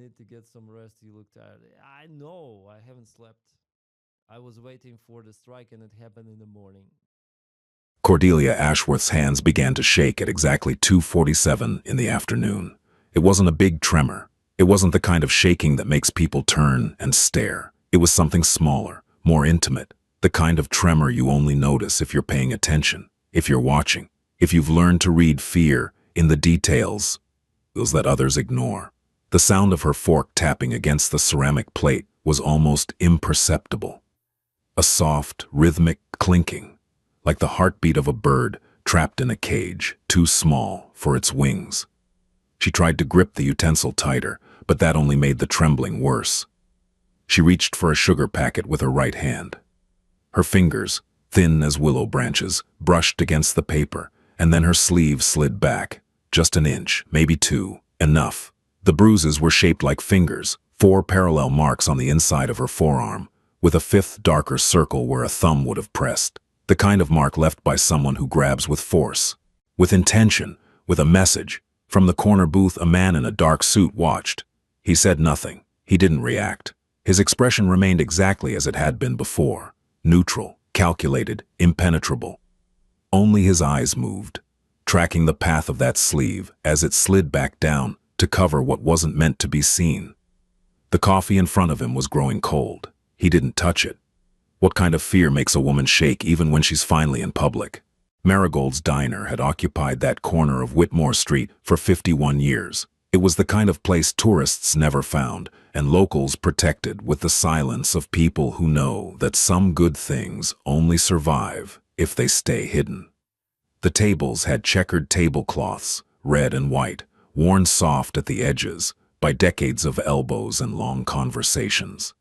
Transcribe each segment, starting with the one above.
need to get some rest. You look tired. I know. I haven't slept. I was waiting for the strike and it happened in the morning. Cordelia Ashworth's hands began to shake at exactly 2:47 in the afternoon. It wasn't a big tremor. It wasn't the kind of shaking that makes people turn and stare. It was something smaller, more intimate, the kind of tremor you only notice if you're paying attention, if you're watching, if you've learned to read fear in the details, those that others ignore. The sound of her fork tapping against the ceramic plate was almost imperceptible. A soft, rhythmic clinking, like the heartbeat of a bird trapped in a cage, too small for its wings. She tried to grip the utensil tighter, but that only made the trembling worse. She reached for a sugar packet with her right hand. Her fingers, thin as willow branches, brushed against the paper, and then her sleeve slid back, just an inch, maybe two, enough. The bruises were shaped like fingers, 4 parallel marks on the inside of her forearm, with a 5th darker circle where a thumb would have pressed. The kind of mark left by someone who grabs with force, with intention, with a message. From the corner booth, a man in a dark suit watched. He said nothing. He didn't react. His expression remained exactly as it had been before, neutral, calculated, impenetrable. Only his eyes moved, tracking the path of that sleeve as it slid back down to cover what wasn't meant to be seen. The coffee in front of him was growing cold. He didn't touch it. What kind of fear makes a woman shake even when she's finally in public? Marigold's Diner had occupied that corner of Whitmore Street for 51 years. It was the kind of place tourists never found, and locals protected with the silence of people who know that some good things only survive if they stay hidden. The tables had checkered tablecloths, red and white, worn soft at the edges by decades of elbows and long conversations.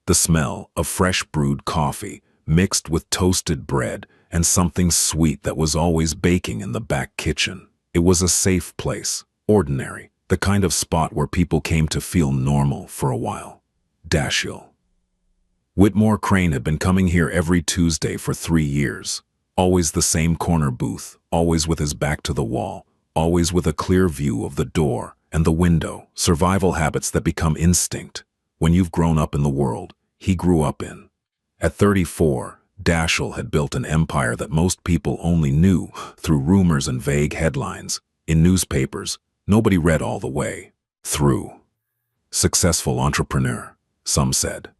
The smell of fresh brewed coffee mixed with toasted bread and something sweet that was always baking in the back kitchen. It was a safe place, ordinary, the kind of spot where people came to feel normal for a while. Dashiell. Whitmore Crane had been coming here every Tuesday for 3 years. Always the same corner booth, always with his back to the wall, always with a clear view of the door and the window, survival habits that become instinct when you've grown up in the world he grew up in. At 34, Dashiell had built an empire that most people only knew through rumors and vague headlines. In newspapers, nobody read all the way through. Successful entrepreneur, some said.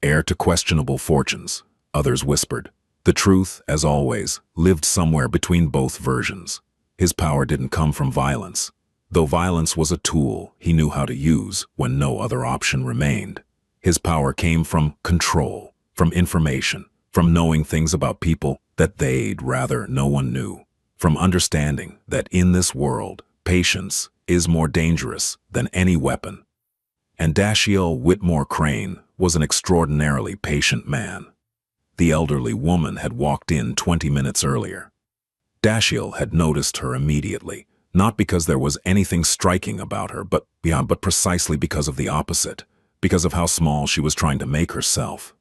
Heir to questionable fortunes, others whispered. The truth, as always, lived somewhere between both versions. His power didn't come from violence, though violence was a tool he knew how to use when no other option remained. His power came from control, from information, from knowing things about people that they'd rather no one knew, from understanding that in this world, patience is more dangerous than any weapon. And Dashiell Whitmore Crane was an extraordinarily patient man. The elderly woman had walked in 20 minutes earlier. Dashiell had noticed her immediately, not because there was anything striking about her, but precisely because of the opposite, because of how small she was trying to make herself,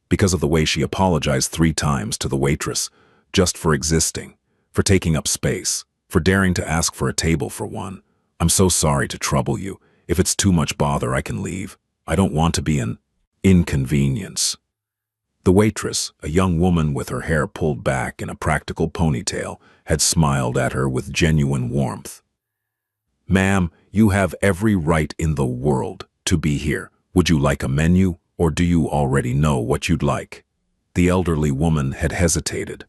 because of the way she apologized 3 times to the waitress, just for existing, for taking up space, for daring to ask for a table for one. I'm so sorry to trouble you. If it's too much bother, I can leave. I don't want to be an inconvenience. The waitress, a young woman with her hair pulled back in a practical ponytail, had smiled at her with genuine warmth. Ma'am, you have every right in the world to be here. Would you like a menu, or do you already know what you'd like? The elderly woman had hesitated.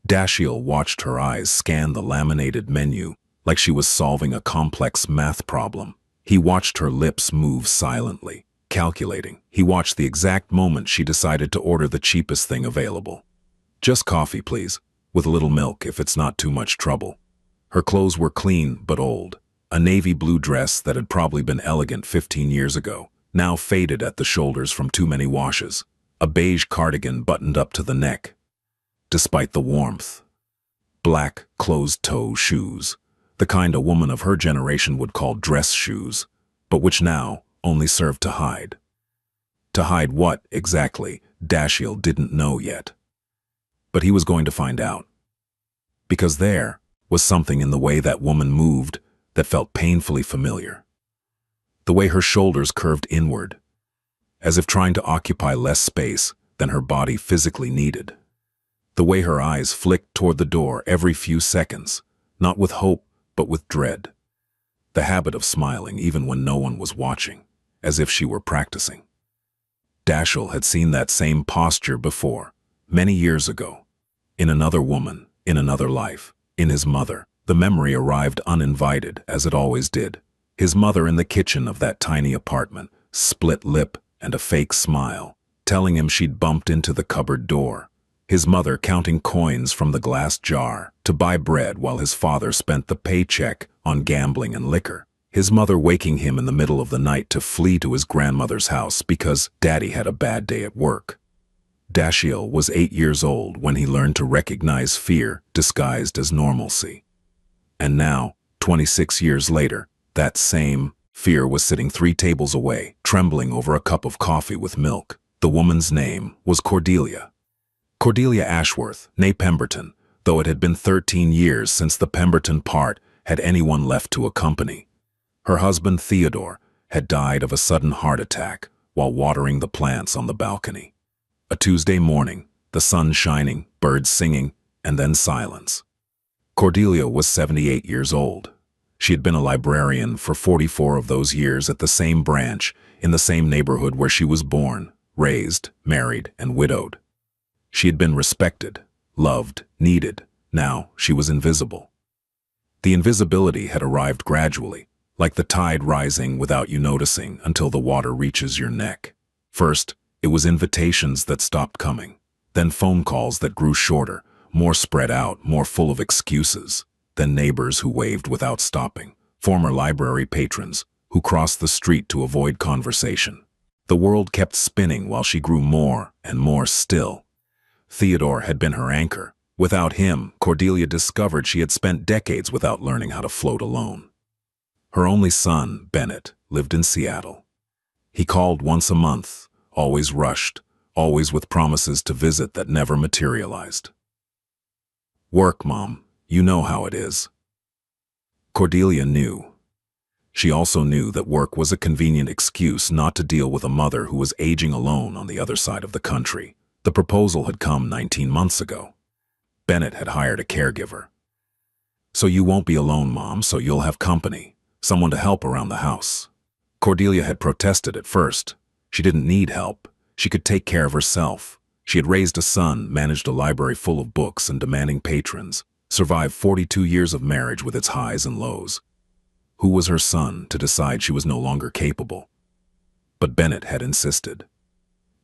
Dashiell watched her eyes scan the laminated menu like she was solving a complex math problem. He watched her lips move silently, calculating. He watched the exact moment she decided to order the cheapest thing available. Just coffee, please, with a little milk if it's not too much trouble. Her clothes were clean but old. A navy blue dress that had probably been elegant 15 years ago, now faded at the shoulders from too many washes. A beige cardigan buttoned up to the neck. Despite the warmth. Black, closed-toe shoes, the kind a woman of her generation would call dress shoes, but which now only served to hide. To hide what, exactly, Dashiell didn't know yet. But he was going to find out. Because there was something in the way that woman moved that felt painfully familiar. the way her shoulders curved inward, as if trying to occupy less space than her body physically needed. The way her eyes flicked toward the door every few seconds, not with hope, but with dread. The habit of smiling even when no one was watching, as if she were practicing. Dashiell had seen that same posture before, many years ago. In another woman, in another life, in his mother. The memory arrived uninvited, as it always did. His mother in the kitchen of that tiny apartment, split lip and a fake smile, telling him she'd bumped into the cupboard door. His mother counting coins from the glass jar to buy bread while his father spent the paycheck on gambling and liquor. His mother waking him in the middle of the night to flee to his grandmother's house because Daddy had a bad day at work. Dashiell was 8 years old when he learned to recognize fear disguised as normalcy. And now, 26 years later, that same fear was sitting 3 tables away, trembling over a cup of coffee with milk. The woman's name was Cordelia. Cordelia Ashworth, née Pemberton, though it had been 13 years since the Pemberton part had anyone left to accompany. Her husband, Theodore, had died of a sudden heart attack while watering the plants on the balcony. A Tuesday morning, the sun shining, birds singing, and then silence. Cordelia was 78 years old. She had been a librarian for 44 of those years at the same branch, in the same neighborhood where she was born, raised, married, and widowed. She had been respected, loved, needed. Now she was invisible. The invisibility had arrived gradually, like the tide rising without you noticing until the water reaches your neck. First, it was invitations that stopped coming, then phone calls that grew shorter, more spread out, more full of excuses, then neighbors who waved without stopping, former library patrons who crossed the street to avoid conversation. The world kept spinning while she grew more and more still. Theodore had been her anchor. Without him, Cordelia discovered she had spent decades without learning how to float alone. Her only son, Bennett, lived in Seattle. He called once a month, always rushed, always with promises to visit that never materialized. "Work, Mom. You know how it is." Cordelia knew. She also knew that work was a convenient excuse not to deal with a mother who was aging alone on the other side of the country. The proposal had come 19 months ago. Bennett had hired a caregiver. "So you won't be alone, Mom, so you'll have company. Someone to help around the house." Cordelia had protested at first. She didn't need help. She could take care of herself. She had raised a son, managed a library full of books and demanding patrons, survived 42 years of marriage with its highs and lows. Who was her son to decide she was no longer capable? But Bennett had insisted.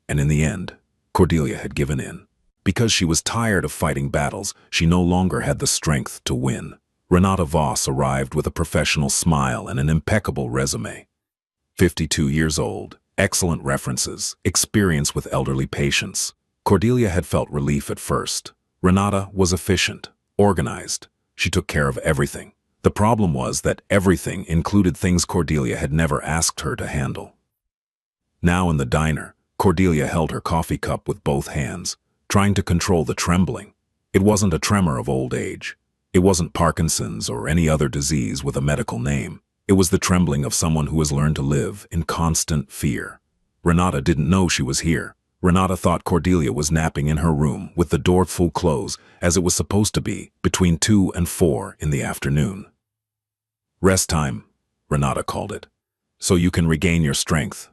And in the end, Cordelia had given in. Because she was tired of fighting battles, she no longer had the strength to win. Renata Voss arrived with a professional smile and an impeccable resume. 52 years old, excellent references, experience with elderly patients. Cordelia had felt relief at first. Renata was efficient, organized. She took care of everything. The problem was that everything included things Cordelia had never asked her to handle. Now in the diner, Cordelia held her coffee cup with both hands, trying to control the trembling. It wasn't a tremor of old age. It wasn't Parkinson's or any other disease with a medical name. It was the trembling of someone who has learned to live in constant fear. Renata didn't know she was here. Renata thought Cordelia was napping in her room with the door full closed, as it was supposed to be, between 2 and 4 in the afternoon. "Rest time," Renata called it, "so you can regain your strength."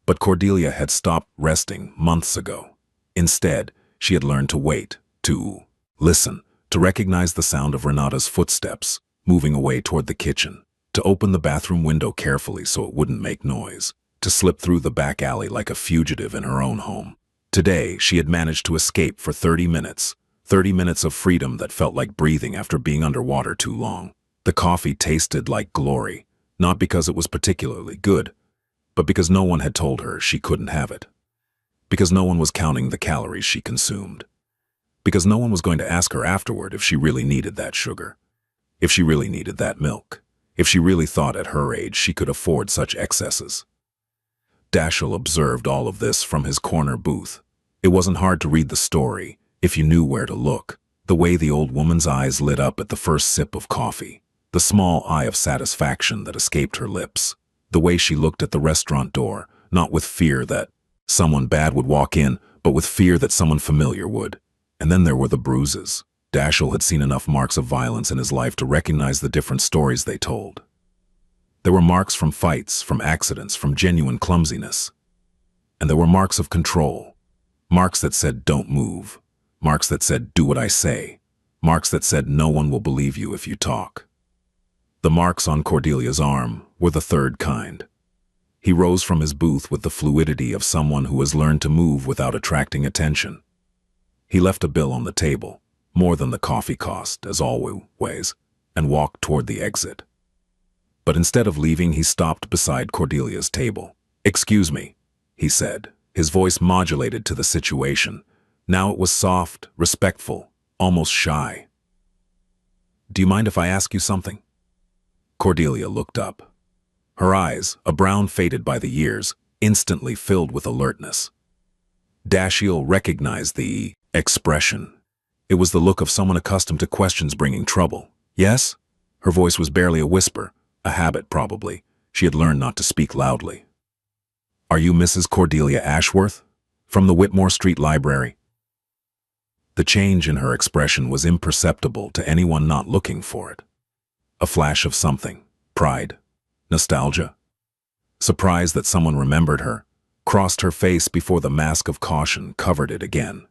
But Cordelia had stopped resting months ago. Instead, she had learned to wait, to listen, to recognize the sound of Renata's footsteps, moving away toward the kitchen, to open the bathroom window carefully so it wouldn't make noise, to slip through the back alley like a fugitive in her own home. Today, she had managed to escape for 30 minutes, 30 minutes of freedom that felt like breathing after being underwater too long. The coffee tasted like glory, not because it was particularly good, but because no one had told her she couldn't have it. Because no one was counting the calories she consumed. Because no one was going to ask her afterward if she really needed that sugar, if she really needed that milk, if she really thought at her age she could afford such excesses. Dashiell observed all of this from his corner booth. It wasn't hard to read the story if you knew where to look. The way the old woman's eyes lit up at the first sip of coffee, the small eye of satisfaction that escaped her lips, The way she looked at the restaurant door, not with fear that someone bad would walk in, but with fear that someone familiar would. And then there were the bruises. Dashiell had seen enough marks of violence in his life to recognize the different stories they told. There were marks from fights, from accidents, from genuine clumsiness. And there were marks of control. Marks that said, don't move. Marks that said, do what I say. Marks that said, no one will believe you if you talk. The marks on Cordelia's arm were the third kind. He rose from his booth with the fluidity of someone who has learned to move without attracting attention. He left a bill on the table, more than the coffee cost, as always, and walked toward the exit. But instead of leaving, he stopped beside Cordelia's table. "Excuse me," he said, his voice modulated to the situation. Now it was soft, respectful, almost shy. "Do you mind if I ask you something?" Cordelia looked up. Her eyes, a brown faded by the years, instantly filled with alertness. Dashiell recognized the expression. It was the look of someone accustomed to questions bringing trouble. "Yes?" Her voice was barely a whisper, a habit probably. She had learned not to speak loudly. "Are you Mrs. Cordelia Ashworth? From the Whitmore Street Library?" The change in her expression was imperceptible to anyone not looking for it. A flash of something. Pride. Nostalgia. Surprise that someone remembered her, crossed her face before the mask of caution covered it again.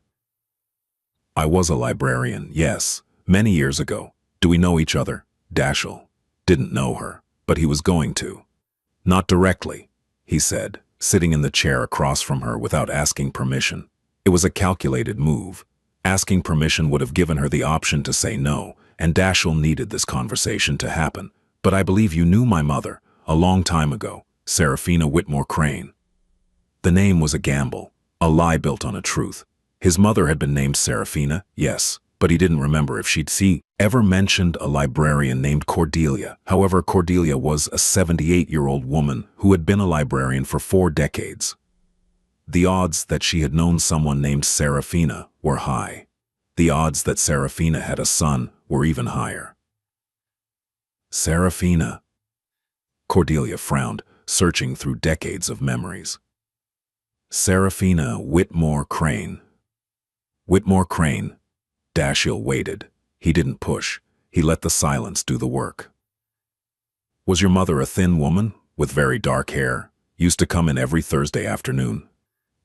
"I was a librarian, yes, many years ago. Do we know each other?" Dashiell didn't know her, but he was going to. "Not directly," he said, sitting in the chair across from her without asking permission. It was a calculated move. Asking permission would have given her the option to say no, and Dashiell needed this conversation to happen. "But I believe you knew my mother, a long time ago, Seraphina Whitmore Crane." The name was a gamble, a lie built on a truth. His mother had been named Seraphina, yes, but he didn't remember if she'd ever mentioned a librarian named Cordelia. However, Cordelia was a 78-year-old woman who had been a librarian for 4 decades. The odds that she had known someone named Seraphina were high. The odds that Seraphina had a son were even higher. Seraphina. Cordelia frowned, searching through decades of memories. Seraphina Whitmore Crane. Whitmore Crane. Dashiell waited. He didn't push. He let the silence do the work. "Was your mother a thin woman, with very dark hair? Used to come in every Thursday afternoon?"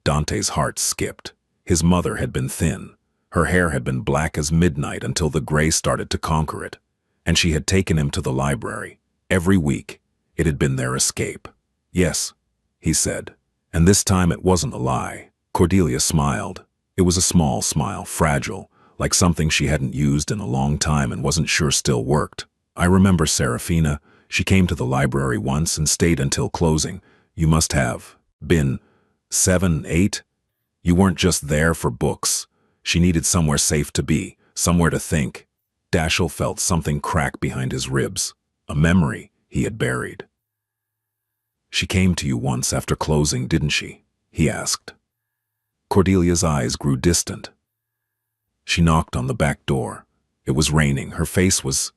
Dante's heart skipped. His mother had been thin. Her hair had been black as midnight until the gray started to conquer it. And she had taken him to the library. Every week. It had been their escape. "Yes," he said. And this time it wasn't a lie. Cordelia smiled. It was a small smile, fragile, like something she hadn't used in a long time and wasn't sure still worked. "I remember Seraphina. She came to the library once and stayed until closing. You must have been 7, 8. You weren't just there for books. She needed somewhere safe to be, somewhere to think." Dashiell felt something crack behind his ribs, a memory he had buried. "She came to you once after closing, didn't she?" he asked. Cordelia's eyes grew distant. She knocked on the back door. It was raining. Her face was...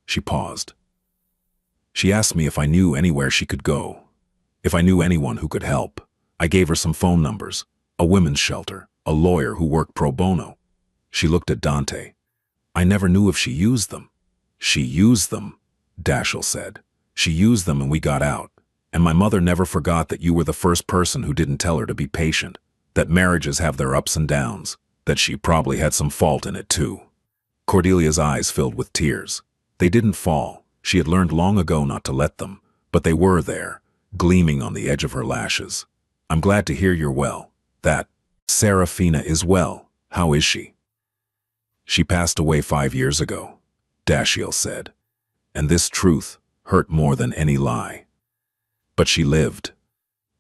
She paused. "She asked me if I knew anywhere she could go, if I knew anyone who could help. I gave her some phone numbers, a women's shelter, a lawyer who worked pro bono." She looked at Dante. "I never knew if she used them." "She used them," Dashiell said. "She used them and we got out. And my mother never forgot that you were the first person who didn't tell her to be patient, that marriages have their ups and downs, that she probably had some fault in it too." Cordelia's eyes filled with tears. They didn't fall. She had learned long ago not to let them, but they were there, gleaming on the edge of her lashes. "I'm glad to hear you're well. That Seraphina is well. How is she?" "She passed away 5 years ago," Dashiell said. And this truth hurt more than any lie. "But she lived.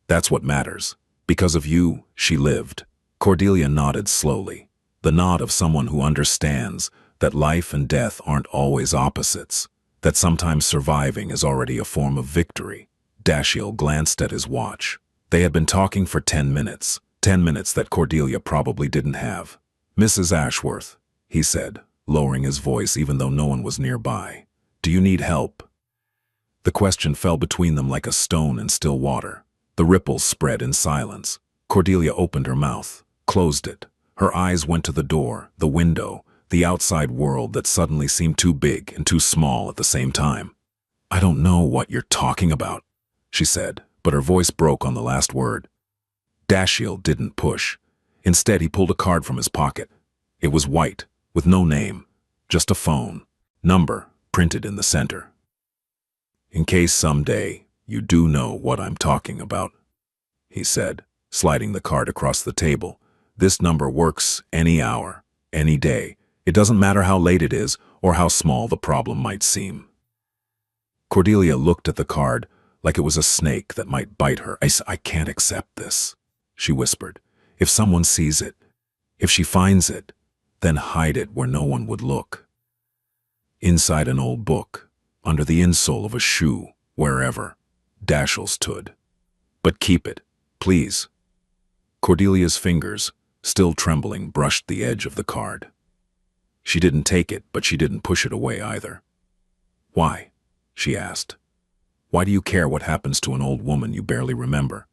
That's what matters. Because of you, she lived." Cordelia nodded slowly, the nod of someone who understands that life and death aren't always opposites, that sometimes surviving is already a form of victory. Dashiell glanced at his watch. They had been talking for 10 minutes, 10 minutes that Cordelia probably didn't have. "Mrs. Ashworth," he said, lowering his voice even though no one was nearby. "Do you need help?" The question fell between them like a stone in still water. The ripples spread in silence. Cordelia opened her mouth, closed it. Her eyes went to the door, the window, the outside world that suddenly seemed too big and too small at the same time. "I don't know what you're talking about," she said, but her voice broke on the last word. Dashiell didn't push. Instead, he pulled a card from his pocket. It was white, with no name, just a phone number printed in the center. "In case someday you do know what I'm talking about," he said, sliding the card across the table. "This number works any hour, any day. It doesn't matter how late it is or how small the problem might seem." Cordelia looked at the card like it was a snake that might bite her. I can't accept this," she whispered. "If someone sees it, if she finds it, then hide it where no one would look. Inside an old book, under the insole of a shoe, wherever. Dashiell stood. But keep it, please." Cordelia's fingers, still trembling, brushed the edge of the card. She didn't take it, but she didn't push it away either. "Why?" she asked. "Why do you care what happens to an old woman you barely remember?"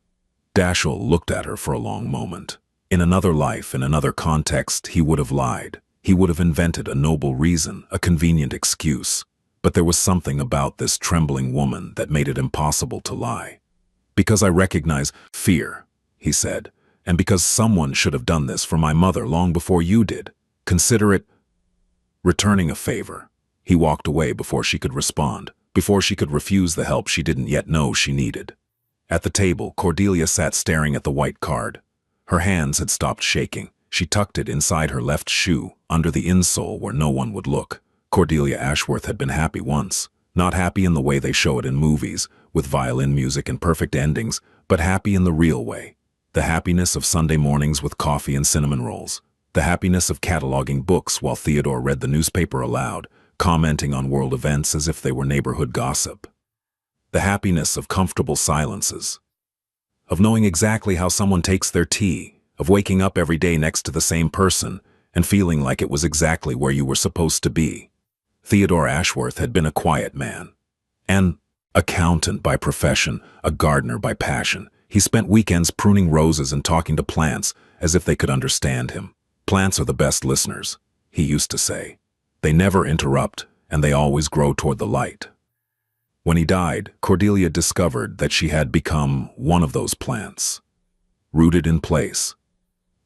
Dashiell looked at her for a long moment. In another life, in another context, he would have lied. He would have invented a noble reason, a convenient excuse. But there was something about this trembling woman that made it impossible to lie. "Because I recognize fear," he said, "and because someone should have done this for my mother long before you did. Consider it returning a favor." He walked away before she could respond, before she could refuse the help she didn't yet know she needed. At the table, Cordelia sat staring at the white card. Her hands had stopped shaking. She tucked it inside her left shoe, under the insole where no one would look. Cordelia Ashworth had been happy once. Not happy in the way they show it in movies, with violin music and perfect endings, but happy in the real way. The happiness of Sunday mornings with coffee and cinnamon rolls. The happiness of cataloging books while Theodore read the newspaper aloud, commenting on world events as if they were neighborhood gossip. The happiness of comfortable silences. Of knowing exactly how someone takes their tea, of waking up every day next to the same person and feeling like it was exactly where you were supposed to be. Theodore Ashworth had been a quiet man. An accountant by profession, a gardener by passion. He spent weekends pruning roses and talking to plants as if they could understand him. "Plants are the best listeners," he used to say. "They never interrupt, and they always grow toward the light." When he died, Cordelia discovered that she had become one of those plants. Rooted in place.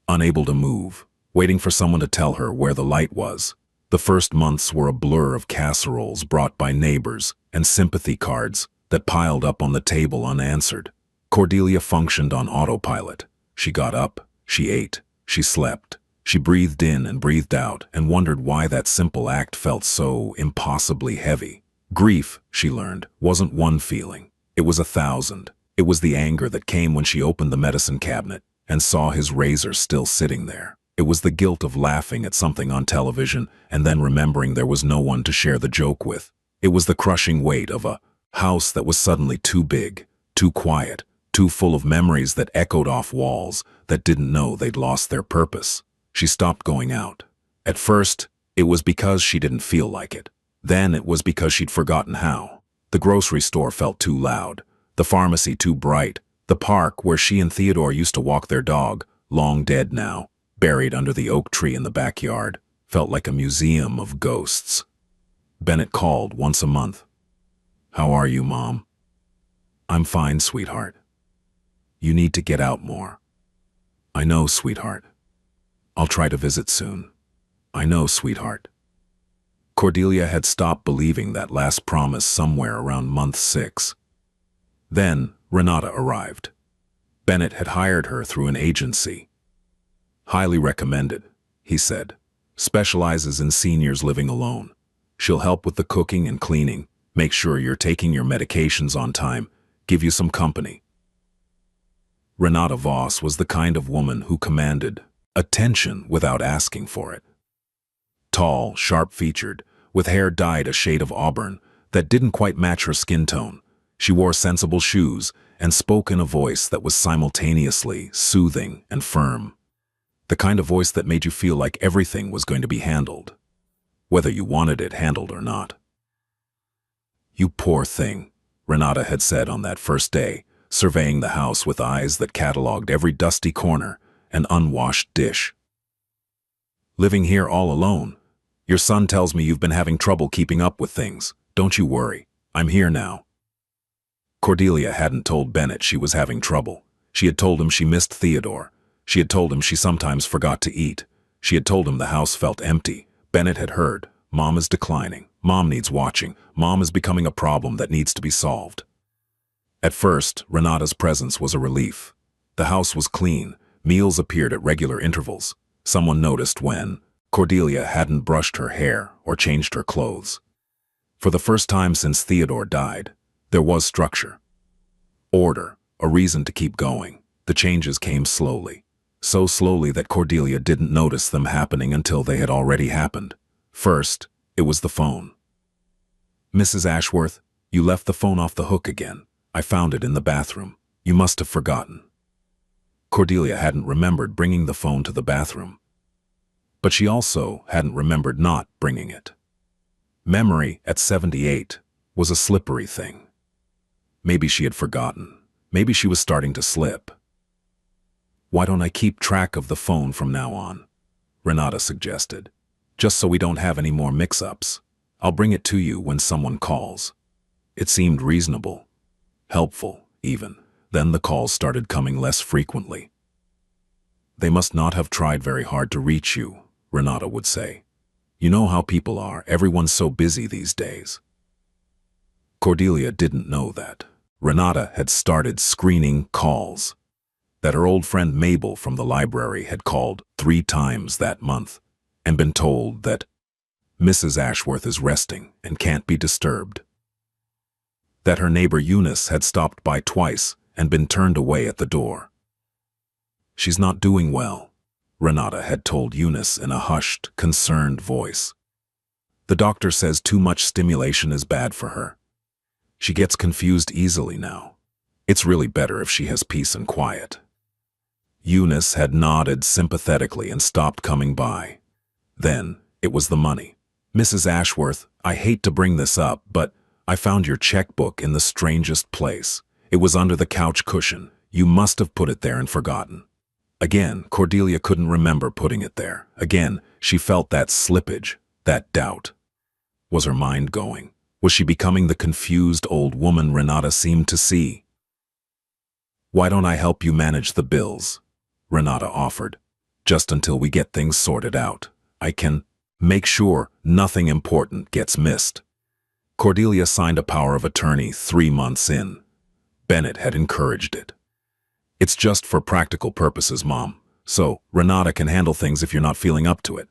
Unable to move, waiting for someone to tell her where the light was. The first months were a blur of casseroles brought by neighbors and sympathy cards that piled up on the table unanswered. Cordelia functioned on autopilot. She got up, she ate, she slept. She breathed in and breathed out and wondered why that simple act felt so impossibly heavy. Grief, she learned, wasn't one feeling. It was 1,000. It was the anger that came when she opened the medicine cabinet and saw his razor still sitting there. It was the guilt of laughing at something on television and then remembering there was no one to share the joke with. It was the crushing weight of a house that was suddenly too big, too quiet, too full of memories that echoed off walls that didn't know they'd lost their purpose. She stopped going out. At first, it was because she didn't feel like it. Then it was because she'd forgotten how. The grocery store felt too loud, the pharmacy too bright, the park where she and Theodore used to walk their dog, long dead now, buried under the oak tree in the backyard, felt like a museum of ghosts. Bennett called once a month. "How are you, Mom?" "I'm fine, sweetheart." "You need to get out more." "I know, sweetheart. I'll try to visit soon." "I know, sweetheart." Cordelia had stopped believing that last promise somewhere around month 6. Then Renata arrived. Bennett had hired her through an agency. "Highly recommended," he said. "Specializes in seniors living alone. She'll help with the cooking and cleaning, make sure you're taking your medications on time, give you some company." Renata Voss was the kind of woman who commanded attention without asking for it. Tall, sharp-featured, with hair dyed a shade of auburn that didn't quite match her skin tone, she wore sensible shoes and spoke in a voice that was simultaneously soothing and firm. The kind of voice that made you feel like everything was going to be handled, whether you wanted it handled or not. "You poor thing," Renata had said on that first day, surveying the house with eyes that catalogued every dusty corner and unwashed dish. "Living here all alone. Your son tells me you've been having trouble keeping up with things. Don't you worry. I'm here now." Cordelia hadn't told Bennett she was having trouble. She had told him she missed Theodore. She had told him she sometimes forgot to eat. She had told him the house felt empty. Bennett had heard, "Mom is declining. Mom needs watching. Mom is becoming a problem that needs to be solved." At first, Renata's presence was a relief. The house was clean. Meals appeared at regular intervals. Someone noticed when Cordelia hadn't brushed her hair or changed her clothes. For the first time since Theodore died, there was structure. Order, a reason to keep going. The changes came slowly. So slowly that Cordelia didn't notice them happening until they had already happened. First, it was the phone. "Mrs. Ashworth, you left the phone off the hook again. I found it in the bathroom. You must have forgotten." Cordelia hadn't remembered bringing the phone to the bathroom. But she also hadn't remembered not bringing it. Memory at 78 was a slippery thing. Maybe she had forgotten. Maybe she was starting to slip. "Why don't I keep track of the phone from now on?" Renata suggested. "Just so we don't have any more mix-ups. I'll bring it to you when someone calls." It seemed reasonable. Helpful, even. Then the calls started coming less frequently. "They must not have tried very hard to reach you," Renata would say. "You know how people are. Everyone's so busy these days." Cordelia didn't know that. Renata had started screening calls. That her old friend Mabel from the library had called 3 times that month and been told that Mrs. Ashworth is resting and can't be disturbed. That her neighbor Eunice had stopped by twice and been turned away at the door. "She's not doing well," Renata had told Eunice in a hushed, concerned voice. "The doctor says too much stimulation is bad for her. She gets confused easily now. It's really better if she has peace and quiet." Eunice had nodded sympathetically and stopped coming by. Then it was the money. "Mrs. Ashworth, I hate to bring this up, but I found your checkbook in the strangest place. It was under the couch cushion. You must have put it there and forgotten." Again, Cordelia couldn't remember putting it there. Again, she felt that slippage, that doubt. Was her mind going? Was she becoming the confused old woman Renata seemed to see? "Why don't I help you manage the bills?" Renata offered. "Just until we get things sorted out. I can make sure nothing important gets missed." Cordelia signed a power of attorney 3 months in. Bennett had encouraged it. "It's just for practical purposes, Mom. So Renata can handle things if you're not feeling up to it."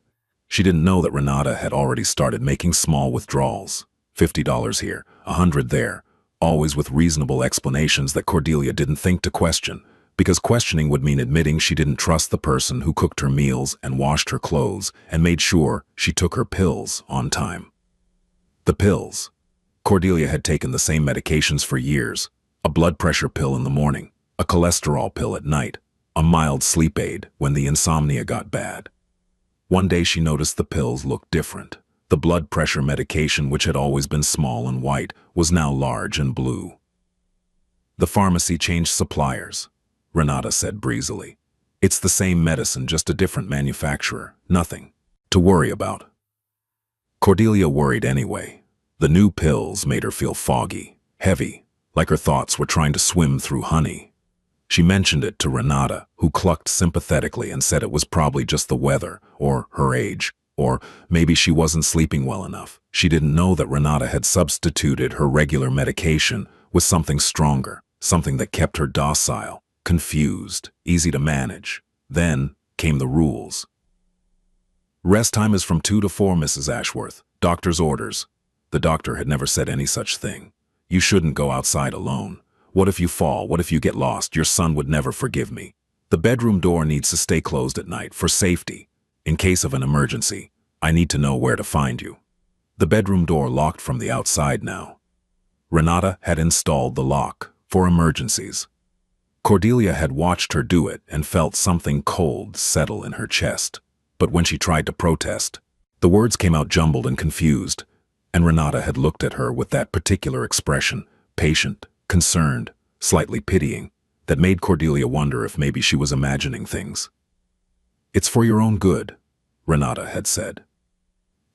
She didn't know that Renata had already started making small withdrawals. $50 here, $100 there, always with reasonable explanations that Cordelia didn't think to question, because questioning would mean admitting she didn't trust the person who cooked her meals and washed her clothes and made sure she took her pills on time. The pills. Cordelia had taken the same medications for years: a blood pressure pill in the morning, a cholesterol pill at night, a mild sleep aid when the insomnia got bad. One day she noticed the pills looked different. The blood pressure medication, which had always been small and white, was now large and blue. "The pharmacy changed suppliers," Renata said breezily. "It's the same medicine, just a different manufacturer. Nothing to worry about." Cordelia worried anyway. The new pills made her feel foggy, heavy, like her thoughts were trying to swim through honey. She mentioned it to Renata, who clucked sympathetically and said it was probably just the weather, or her age, or maybe she wasn't sleeping well enough. She didn't know that Renata had substituted her regular medication with something stronger, something that kept her docile, confused, easy to manage. Then came the rules. "Rest time is from 2 to 4, Mrs. Ashworth. Doctor's orders." The doctor had never said any such thing. "You shouldn't go outside alone. What if you fall? What if you get lost? Your son would never forgive me. The bedroom door needs to stay closed at night for safety. In case of an emergency, I need to know where to find you." The bedroom door locked from the outside now. Renata had installed the lock for emergencies. Cordelia had watched her do it and felt something cold settle in her chest. But when she tried to protest, the words came out jumbled and confused, and Renata had looked at her with that particular expression, patient, concerned, slightly pitying, that made Cordelia wonder if maybe she was imagining things. "It's for your own good," Renata had said.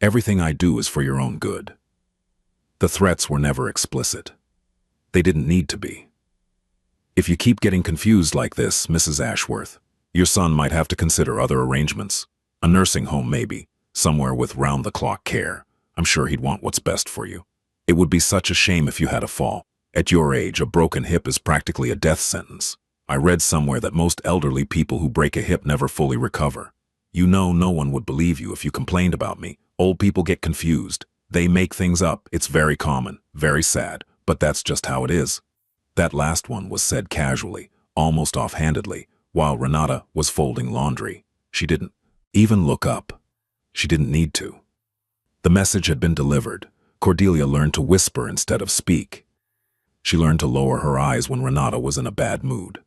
"Everything I do is for your own good." The threats were never explicit. They didn't need to be. "If you keep getting confused like this, Mrs. Ashworth, your son might have to consider other arrangements. A nursing home maybe, somewhere with round-the-clock care. I'm sure he'd want what's best for you. It would be such a shame if you had a fall. At your age, a broken hip is practically a death sentence. I read somewhere that most elderly people who break a hip never fully recover. You know no one would believe you if you complained about me. Old people get confused. They make things up. It's very common, very sad, but that's just how it is." That last one was said casually, almost offhandedly, while Renata was folding laundry. She didn't even look up. She didn't need to. The message had been delivered. Cordelia learned to whisper instead of speak. She learned to lower her eyes when Renata was in a bad mood.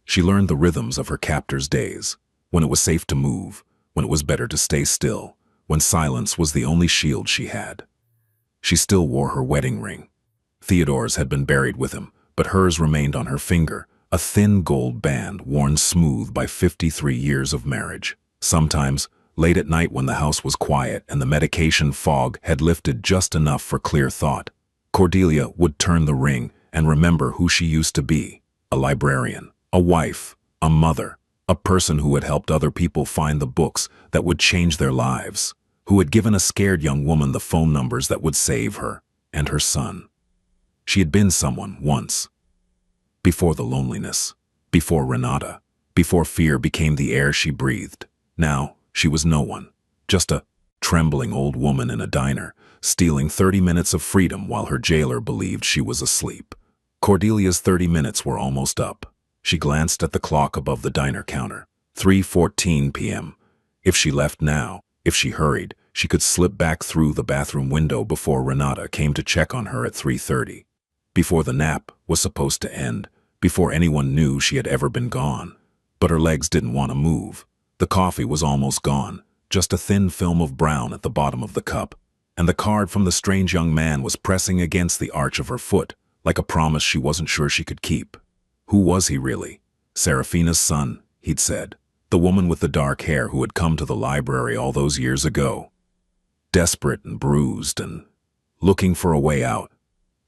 She learned the rhythms of her captor's days, when it was safe to move, when it was better to stay still, when silence was the only shield she had. She still wore her wedding ring. Theodore's had been buried with him, but hers remained on her finger, a thin gold band worn smooth by 53 years of marriage. Sometimes, late at night when the house was quiet and the medication fog had lifted just enough for clear thought, Cordelia would turn the ring and remember who she used to be: a librarian, a wife, a mother, a person who had helped other people find the books that would change their lives, who had given a scared young woman the phone numbers that would save her and her son. She had been someone once. Before the loneliness, before Renata, before fear became the air she breathed. Now, she was no one, just a trembling old woman in a diner, stealing 30 minutes of freedom while her jailer believed she was asleep. Cordelia's 30 minutes were almost up. She glanced at the clock above the diner counter. 3:14 p.m. If she left now, if she hurried, she could slip back through the bathroom window before Renata came to check on her at 3:30. Before the nap was supposed to end, before anyone knew she had ever been gone. But her legs didn't want to move. The coffee was almost gone, just a thin film of brown at the bottom of the cup, and the card from the strange young man was pressing against the arch of her foot, like a promise she wasn't sure she could keep. Who was he really? Serafina's son, he'd said. The woman with the dark hair who had come to the library all those years ago. Desperate and bruised and looking for a way out.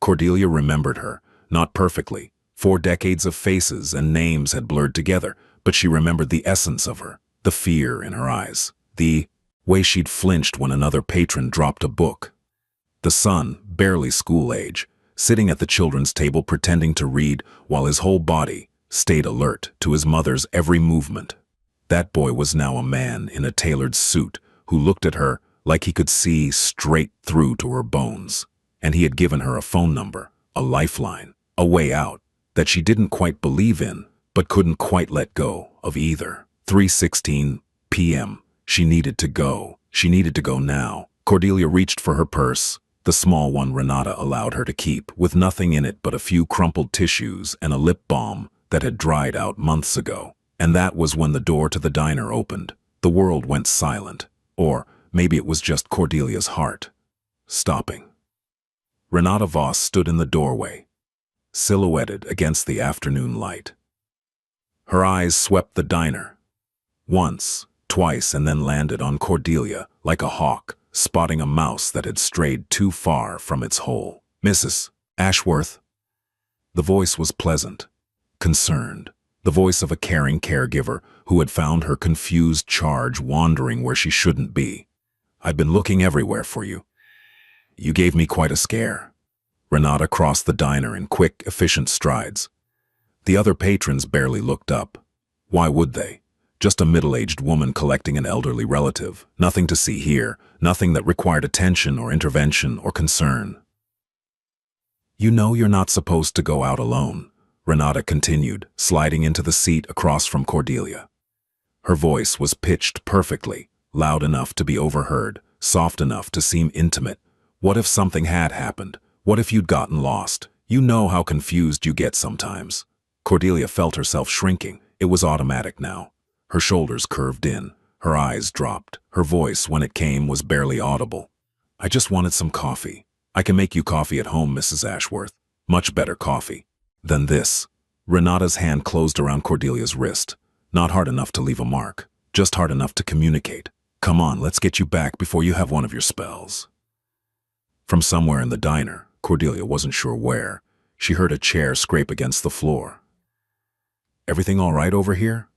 Cordelia remembered her, not perfectly. 4 decades of faces and names had blurred together, but she remembered the essence of her, the fear in her eyes, the way she'd flinched when another patron dropped a book. The son, barely school age, sitting at the children's table pretending to read while his whole body stayed alert to his mother's every movement. That boy was now a man in a tailored suit who looked at her like he could see straight through to her bones. And he had given her a phone number, a lifeline, a way out, that she didn't quite believe in, but couldn't quite let go of either. 3:16 p.m. She needed to go. She needed to go now. Cordelia reached for her purse, the small one Renata allowed her to keep, with nothing in it but a few crumpled tissues and a lip balm that had dried out months ago. And that was when the door to the diner opened. The world went silent. Or maybe it was just Cordelia's heart stopping. Renata Voss stood in the doorway, silhouetted against the afternoon light. Her eyes swept the diner, once, twice, and then landed on Cordelia like a hawk, spotting a mouse that had strayed too far from its hole. "Mrs. Ashworth." The voice was pleasant, concerned, the voice of a caring caregiver who had found her confused charge wandering where she shouldn't be. "I've been looking everywhere for you. You gave me quite a scare." Renata crossed the diner in quick, efficient strides. The other patrons barely looked up. Why would they? Just a middle-aged woman collecting an elderly relative. Nothing to see here, nothing that required attention or intervention or concern. "You know you're not supposed to go out alone," Renata continued, sliding into the seat across from Cordelia. Her voice was pitched perfectly, loud enough to be overheard, soft enough to seem intimate. What if something had happened? What if you'd gotten lost? You know how confused you get sometimes. Cordelia felt herself shrinking. It was automatic now. Her shoulders curved in. Her eyes dropped. Her voice, when it came, was barely audible. "I just wanted some coffee. I can make you coffee at home, Mrs. Ashworth. Much better coffee than this. Renata's hand closed around Cordelia's wrist. Not hard enough to leave a mark, just hard enough to communicate. Come on, let's get you back before you have one of your spells. From somewhere in the diner, Cordelia wasn't sure where, she heard a chair scrape against the floor. Everything all right over here?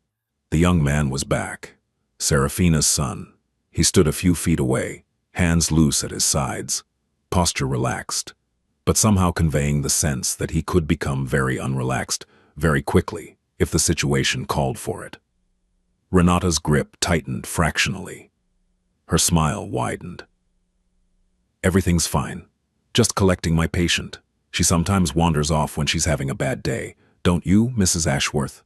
The young man was back. Serafina's son. He stood a few feet away, hands loose at his sides, posture relaxed, but somehow conveying the sense that he could become very unrelaxed very quickly if the situation called for it. Renata's grip tightened fractionally. Her smile widened. Everything's fine. Just collecting my patient. She sometimes wanders off when she's having a bad day. Don't you, Mrs. Ashworth?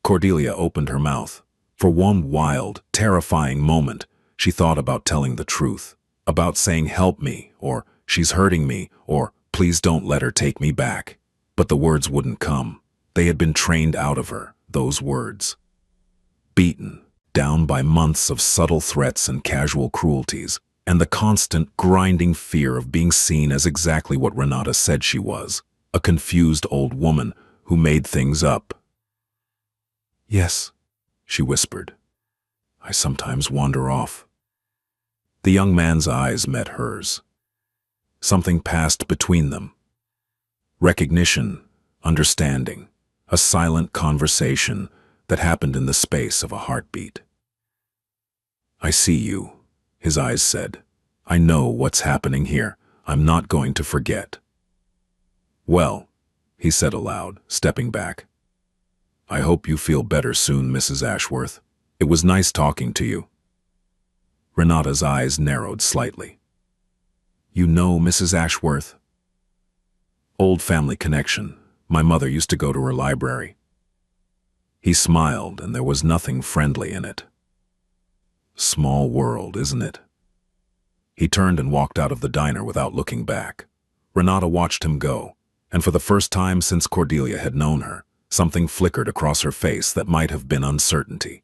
Cordelia opened her mouth. For one wild, terrifying moment, she thought about telling the truth, about saying help me, or she's hurting me, or please don't let her take me back. But the words wouldn't come. They had been trained out of her, those words. Beaten, down by months of subtle threats and casual cruelties, and the constant, grinding fear of being seen as exactly what Renata said she was, a confused old woman who made things up. Yes, she whispered. I sometimes wander off. The young man's eyes met hers. Something passed between them. Recognition, understanding, a silent conversation that happened in the space of a heartbeat. I see you, his eyes said. I know what's happening here. I'm not going to forget. Well, he said aloud, stepping back. I hope you feel better soon, Mrs. Ashworth. It was nice talking to you. Renata's eyes narrowed slightly. You know Mrs. Ashworth? Old family connection. My mother used to go to her library. He smiled, and there was nothing friendly in it. Small world, isn't it? He turned and walked out of the diner without looking back. Renata watched him go, and for the first time since Cordelia had known her, something flickered across her face that might have been uncertainty.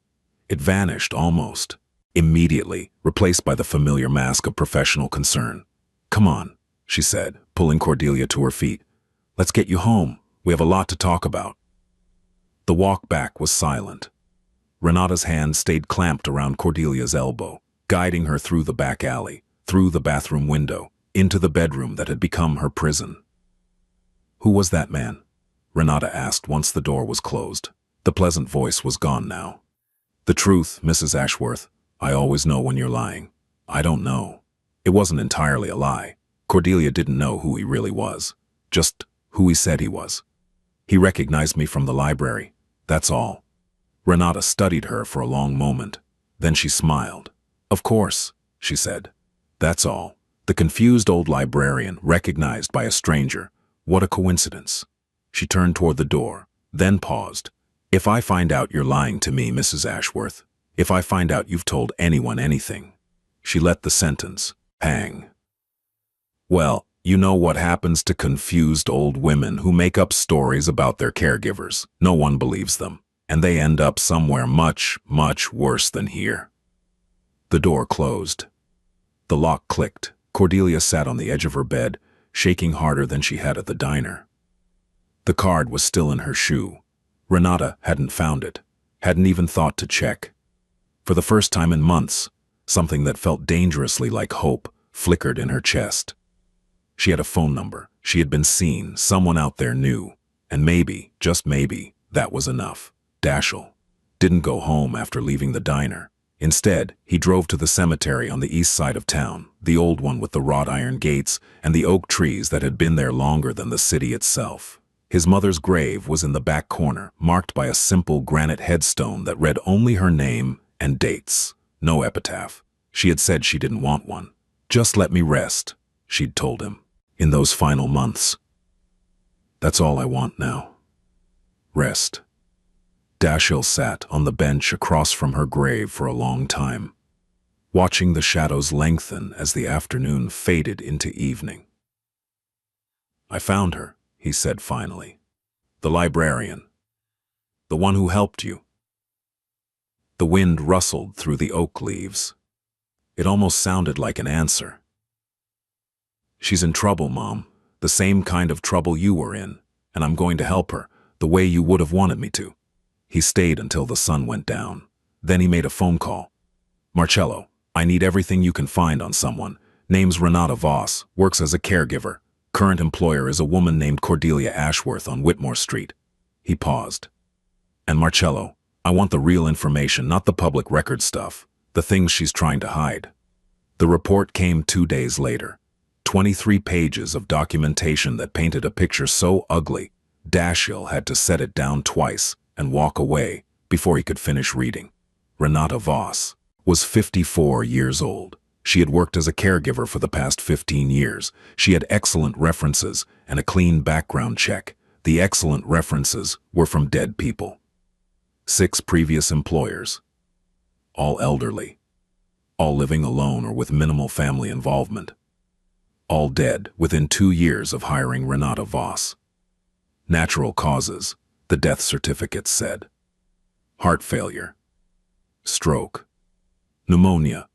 It vanished almost, immediately, replaced by the familiar mask of professional concern. Come on, she said, pulling Cordelia to her feet. Let's get you home. We have a lot to talk about. The walk back was silent. Renata's hand stayed clamped around Cordelia's elbow, guiding her through the back alley, through the bathroom window, into the bedroom that had become her prison. Who was that man? Renata asked once the door was closed. The pleasant voice was gone now. The truth, Mrs. Ashworth. I always know when you're lying. I don't know. It wasn't entirely a lie. Cordelia didn't know who he really was. Just who he said he was. He recognized me from the library. That's all. Renata studied her for a long moment. Then she smiled. Of course, she said. That's all. The confused old librarian, recognized by a stranger. What a coincidence. She turned toward the door, then paused. If I find out you're lying to me, Mrs. Ashworth, if I find out you've told anyone anything. She let the sentence hang. Well, you know what happens to confused old women who make up stories about their caregivers. No one believes them, and they end up somewhere much, much worse than here. The door closed. The lock clicked. Cordelia sat on the edge of her bed, shaking harder than she had at the diner. The card was still in her shoe. Renata hadn't found it, hadn't even thought to check. For the first time in months, something that felt dangerously like hope flickered in her chest. She had a phone number. She had been seen. Someone out there knew. And maybe, just maybe, that was enough. Dashiell didn't go home after leaving the diner. Instead, he drove to the cemetery on the east side of town, the old one with the wrought iron gates and the oak trees that had been there longer than the city itself. His mother's grave was in the back corner, marked by a simple granite headstone that read only her name and dates. No epitaph. She had said she didn't want one. Just let me rest, she'd told him, in those final months. That's all I want now. Rest. Dashiell sat on the bench across from her grave for a long time, watching the shadows lengthen as the afternoon faded into evening. I found her, he said finally. The librarian. The one who helped you. The wind rustled through the oak leaves. It almost sounded like an answer. She's in trouble, Mom. the same kind of trouble you were in, and I'm going to help her, the way you would have wanted me to. He stayed until the sun went down. Then he made a phone call. Marcello, I need everything you can find on someone. Name's Renata Voss, works as a caregiver. Current employer is a woman named Cordelia Ashworth on Whitmore Street. He paused. And Marcello, I want the real information, not the public record stuff, the things she's trying to hide. The report came 2 days later. 23 pages of documentation that painted a picture so ugly, Dashiell had to set it down twice and walk away before he could finish reading. Renata Voss was 54 years old. She had worked as a caregiver for the past 15 years. She had excellent references and a clean background check. The excellent references were from dead people. 6 previous employers, all elderly, all living alone or with minimal family involvement, all dead within 2 years of hiring Renata Voss. Natural causes, the death certificate said. Heart failure, stroke, pneumonia.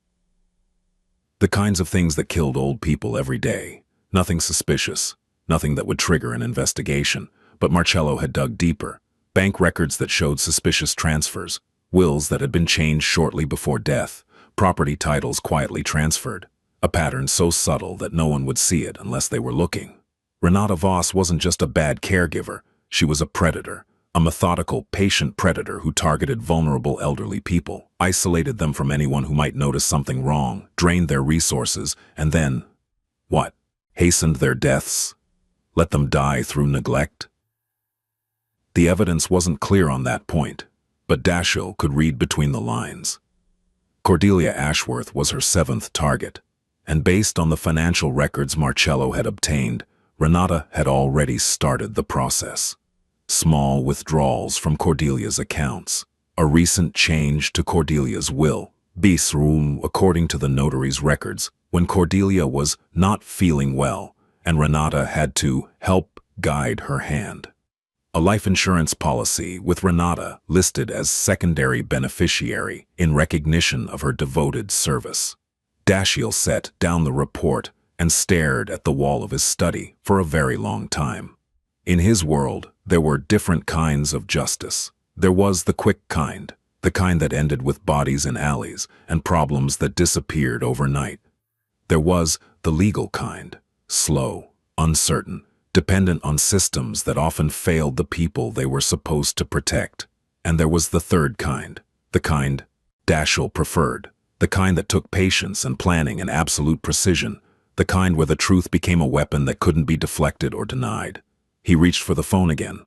The kinds of things that killed old people every day. Nothing suspicious, nothing that would trigger an investigation. But Marcello had dug deeper. Bank records that showed suspicious transfers, wills that had been changed shortly before death, property titles quietly transferred, a pattern so subtle that no one would see it unless they were looking. Renata Voss wasn't just a bad caregiver, she was a predator, a methodical, patient predator who targeted vulnerable elderly people, isolated them from anyone who might notice something wrong, drained their resources, and then, what? Hastened their deaths? Let them die through neglect? The evidence wasn't clear on that point, but Dashiell could read between the lines. Cordelia Ashworth was her 7th target, and based on the financial records Marcello had obtained, Renata had already started the process. Small withdrawals from Cordelia's accounts, a recent change to Cordelia's will, bis room according to the notary's records, when Cordelia was not feeling well, and Renata had to help guide her hand. A life insurance policy with Renata listed as secondary beneficiary in recognition of her devoted service. Dashiell set down the report and stared at the wall of his study for a very long time. In his world, there were different kinds of justice. There was the quick kind, the kind that ended with bodies in alleys and problems that disappeared overnight. There was the legal kind, slow, uncertain, dependent on systems that often failed the people they were supposed to protect. And there was the third kind, the kind Dashiell preferred, the kind that took patience and planning and absolute precision, the kind where the truth became a weapon that couldn't be deflected or denied. He reached for the phone again.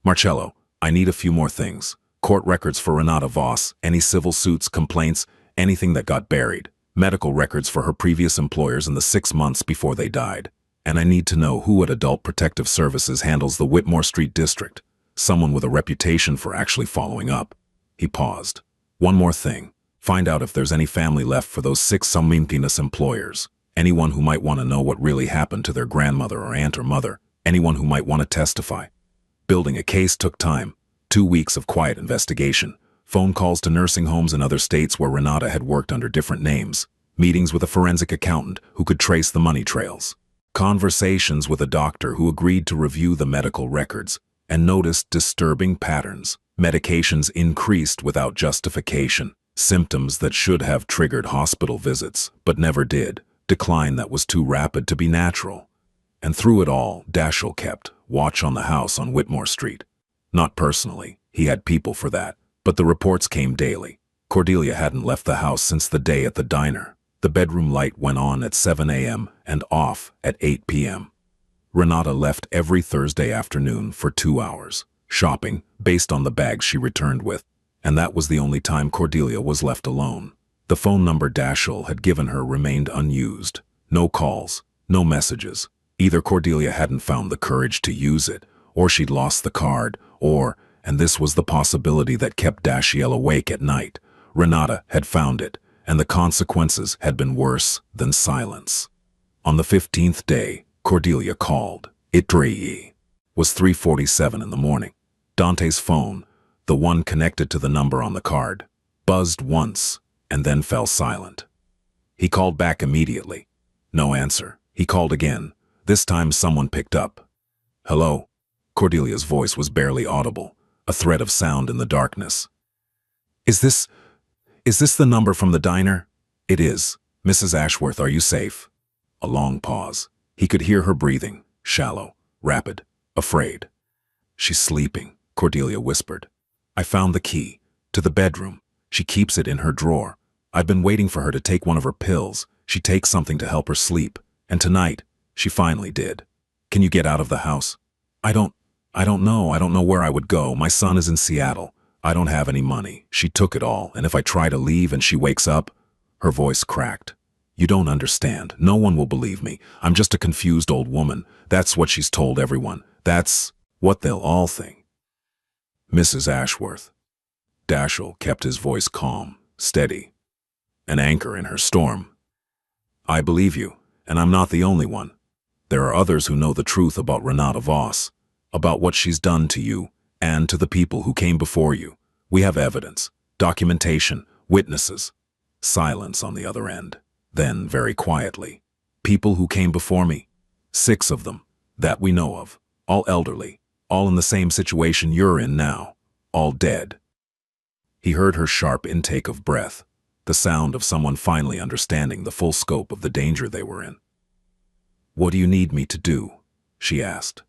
Marcello, I need a few more things. Court records for Renata Voss, any civil suits, complaints, anything that got buried. Medical records for her previous employers in the 6 months before they died. And I need to know who at Adult Protective Services handles the Whitmore Street district. Someone with a reputation for actually following up. He paused. One more thing. Find out if there's any family left for those 6 Samimpinas employers. Anyone who might want to know what really happened to their grandmother or aunt or mother. Anyone who might want to testify. Building a case took time. 2 weeks of quiet investigation. Phone calls to nursing homes in other states where Renata had worked under different names. Meetings with a forensic accountant who could trace the money trails. Conversations with a doctor who agreed to review the medical records and noticed disturbing patterns. Medications increased without justification. Symptoms that should have triggered hospital visits, but never did. Decline that was too rapid to be natural. And through it all, Dashiell kept watch on the house on Whitmore Street. Not personally, he had people for that, but the reports came daily. Cordelia hadn't left the house since the day at the diner. The bedroom light went on at 7 a.m. and off at 8 p.m. Renata left every Thursday afternoon for 2 hours, shopping based on the bags she returned with, and that was the only time Cordelia was left alone. The phone number Dashiell had given her remained unused. No calls, no messages. Either Cordelia hadn't found the courage to use it, or she'd lost the card, or, and this was the possibility that kept Dashiell awake at night, Renata had found it, and the consequences had been worse than silence. On the 15th day, Cordelia called. It was 3:47 in the morning. Dante's phone, the one connected to the number on the card, buzzed once and then fell silent. He called back immediately. No answer. He called again. This time someone picked up. "Hello?" Cordelia's voice was barely audible, a thread of sound in the darkness. Is this the number from the diner?" "It is. Mrs. Ashworth, are you safe?" A long pause. He could hear her breathing, shallow, rapid, afraid. "She's sleeping," Cordelia whispered. "I found the key. To the bedroom. She keeps it in her drawer. I've been waiting for her to take one of her pills. She takes something to help her sleep. And tonight, she finally did. Can you get out of the house?" I don't know. I don't know where I would go. My son is in Seattle. I don't have any money. She took it all, and if I try to leave and she wakes up..." Her voice cracked. "You don't understand. No one will believe me. I'm just a confused old woman. That's what she's told everyone. That's what they'll all think." "Mrs. Ashworth." Dashiell kept his voice calm, steady, an anchor in her storm. "I believe you, and I'm not the only one. There are others who know the truth about Renata Voss, about what she's done to you and to the people who came before you. We have evidence, documentation, witnesses." Silence on the other end. Then, very quietly, "People who came before me. 6 of them, that we know of. All elderly, all in the same situation you're in now. All dead." He heard her sharp intake of breath, the sound of someone finally understanding the full scope of the danger they were in. "What do you need me to do?" she asked.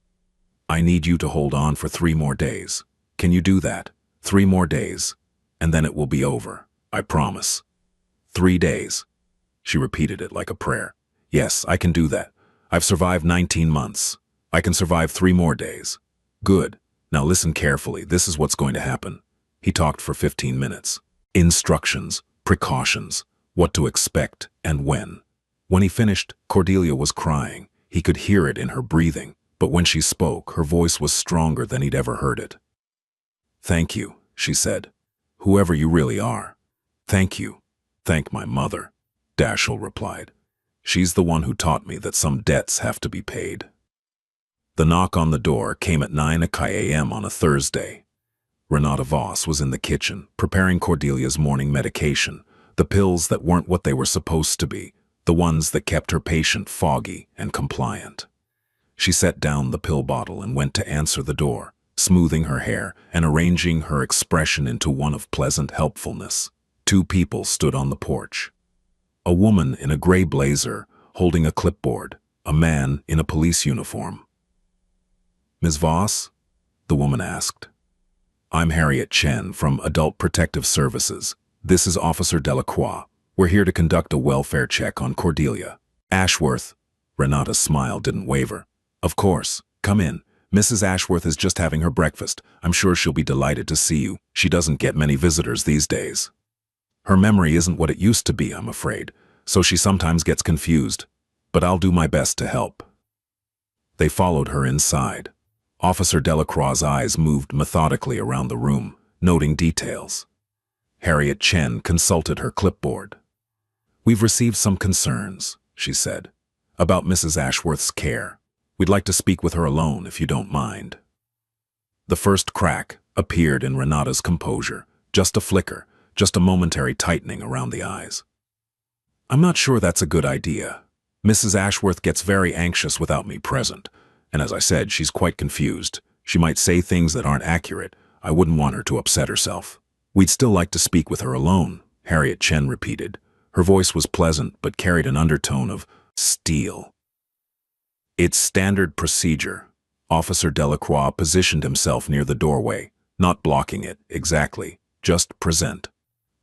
"I need you to hold on for 3 more days. Can you do that? 3 more days, and then it will be over. I promise." 3 days. She repeated it like a prayer. "Yes, I can do that. I've survived 19 months. I can survive 3 more days." "Good. Now listen carefully. This is what's going to happen." He talked for 15 minutes. Instructions, precautions, what to expect and when. When he finished, Cordelia was crying. He could hear it in her breathing, but when she spoke, her voice was stronger than he'd ever heard it. "Thank you," she said. "Whoever you really are. Thank you." "Thank my mother," Dashiell replied. "She's the one who taught me that some debts have to be paid." The knock on the door came at 9 a.m. on a Thursday. Renata Voss was in the kitchen, preparing Cordelia's morning medication, the pills that weren't what they were supposed to be, the ones that kept her patient foggy and compliant. She set down the pill bottle and went to answer the door, smoothing her hair and arranging her expression into one of pleasant helpfulness. 2 people stood on the porch. A woman in a gray blazer, holding a clipboard, a man in a police uniform. "Ms. Voss?" the woman asked. "I'm Harriet Chen from Adult Protective Services. This is Officer Delacroix. We're here to conduct a welfare check on Cordelia." "Ashworth." Renata's smile didn't waver. "Of course. Come in. Mrs. Ashworth is just having her breakfast. I'm sure she'll be delighted to see you. She doesn't get many visitors these days. Her memory isn't what it used to be, I'm afraid, so she sometimes gets confused. But I'll do my best to help." They followed her inside. Officer Delacroix's eyes moved methodically around the room, noting details. Harriet Chen consulted her clipboard. "We've received some concerns," she said, "about Mrs. Ashworth's care. We'd like to speak with her alone, if you don't mind." The first crack appeared in Renata's composure, just a flicker, just a momentary tightening around the eyes. "I'm not sure that's a good idea. Mrs. Ashworth gets very anxious without me present, and as I said, she's quite confused. She might say things that aren't accurate. I wouldn't want her to upset herself." "We'd still like to speak with her alone," Harriet Chen repeated. Her voice was pleasant, but carried an undertone of steel. "It's standard procedure." Officer Delacroix positioned himself near the doorway, not blocking it, exactly, just present.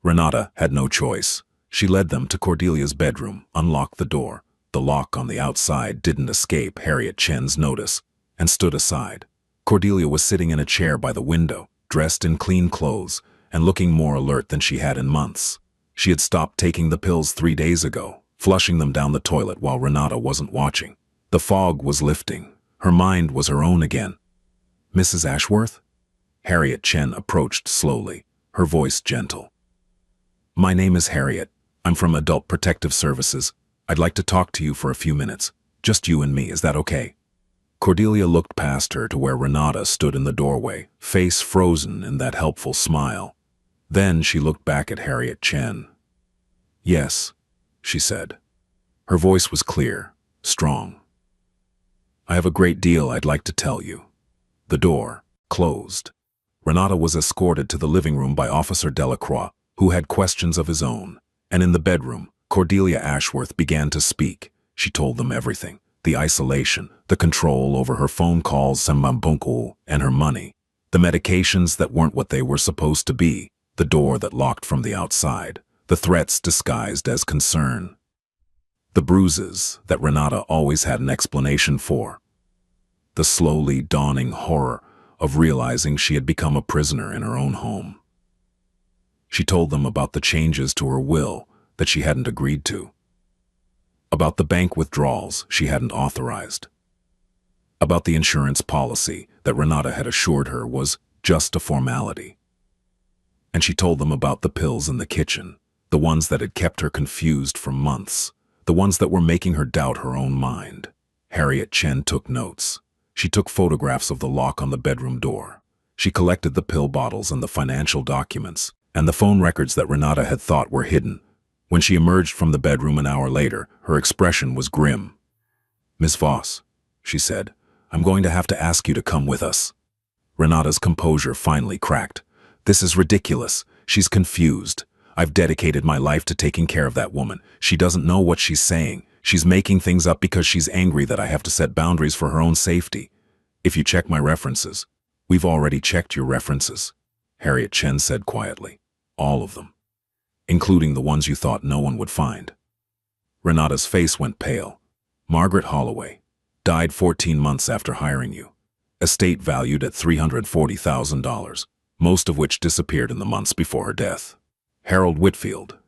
Renata had no choice. She led them to Cordelia's bedroom, unlocked the door. The lock on the outside didn't escape Harriet Chen's notice, and stood aside. Cordelia was sitting in a chair by the window, dressed in clean clothes, and looking more alert than she had in months. She had stopped taking the pills 3 days ago, flushing them down the toilet while Renata wasn't watching. The fog was lifting. Her mind was her own again. "Mrs. Ashworth?" Harriet Chen approached slowly, her voice gentle. "My name is Harriet. I'm from Adult Protective Services. I'd like to talk to you for a few minutes. Just you and me, is that okay?" Cordelia looked past her to where Renata stood in the doorway, face frozen in that helpful smile. Then she looked back at Harriet Chen. "Yes," she said. Her voice was clear, strong. I have a great deal I'd like to tell you. The door closed. Renata was escorted to the living room by Officer Delacroix, who had questions of his own. And in the bedroom, Cordelia Ashworth began to speak. She told them everything: the isolation, the control over her phone calls and her money, the medications that weren't what they were supposed to be, the door that locked from the outside, the threats disguised as concern, the bruises that Renata always had an explanation for, the slowly dawning horror of realizing she had become a prisoner in her own home. She told them about the changes to her will that she hadn't agreed to, about the bank withdrawals she hadn't authorized, about the insurance policy that Renata had assured her was just a formality. And she told them about the pills in the kitchen, the ones that had kept her confused for months, the ones that were making her doubt her own mind. Harriet Chen took notes. She took photographs of the lock on the bedroom door. She collected the pill bottles and the financial documents, and the phone records that Renata had thought were hidden. When she emerged from the bedroom an hour later, her expression was grim. "Miss Voss," she said, "I'm going to have to ask you to come with us." Renata's composure finally cracked. "This is ridiculous. She's confused. I've dedicated my life to taking care of that woman. She doesn't know what she's saying. She's making things up because she's angry that I have to set boundaries for her own safety. If you check my references—" "We've already checked your references," Harriet Chen said quietly. "All of them, including the ones you thought no one would find." Renata's face went pale. "Margaret Holloway died 14 months after hiring you. Estate valued at $340,000, most of which disappeared in the months before her death. Harold Whitfield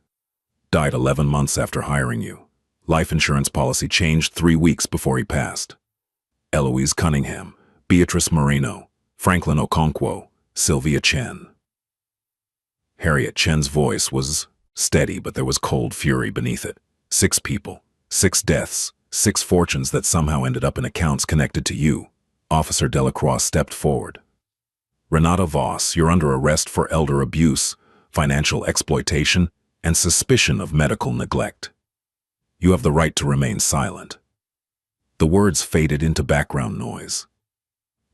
died 11 months after hiring you. Life insurance policy changed 3 weeks before he passed. Eloise Cunningham, Beatrice Moreno, Franklin Okonkwo, Sylvia Chen." Harriet Chen's voice was steady, but there was cold fury beneath it. 6 people, 6 deaths, 6 fortunes that somehow ended up in accounts connected to you. Officer Delacroix stepped forward. "Renata Voss, you're under arrest for elder abuse, financial exploitation, and suspicion of medical neglect. You have the right to remain silent." The words faded into background noise.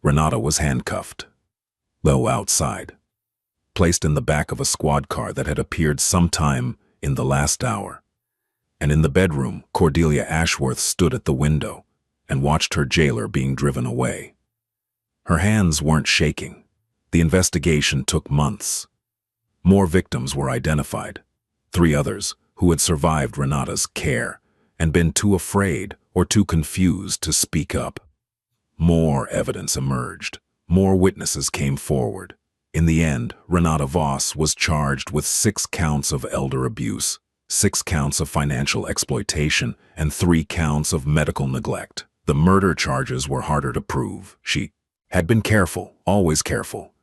Renata was handcuffed, though outside, placed in the back of a squad car that had appeared sometime in the last hour. And in the bedroom, Cordelia Ashworth stood at the window and watched her jailer being driven away. Her hands weren't shaking. The investigation took months. More victims were identified. 3 others who had survived Renata's care and been too afraid or too confused to speak up. More evidence emerged. More witnesses came forward. In the end, Renata Voss was charged with 6 counts of elder abuse, 6 counts of financial exploitation, and 3 counts of medical neglect. The murder charges were harder to prove. She had been careful, always careful.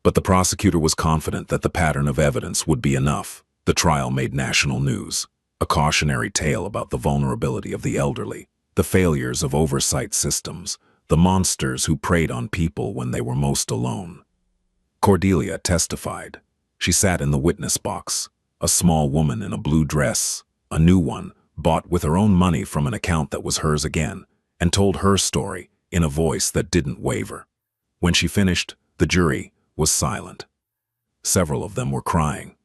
But the prosecutor was confident that the pattern of evidence would be enough. The trial made national news, a cautionary tale about the vulnerability of the elderly, the failures of oversight systems, the monsters who preyed on people when they were most alone. Cordelia testified. She sat in the witness box, a small woman in a blue dress, a new one, bought with her own money from an account that was hers again, and told her story in a voice that didn't waver. When she finished, the jury was silent. Several of them were crying.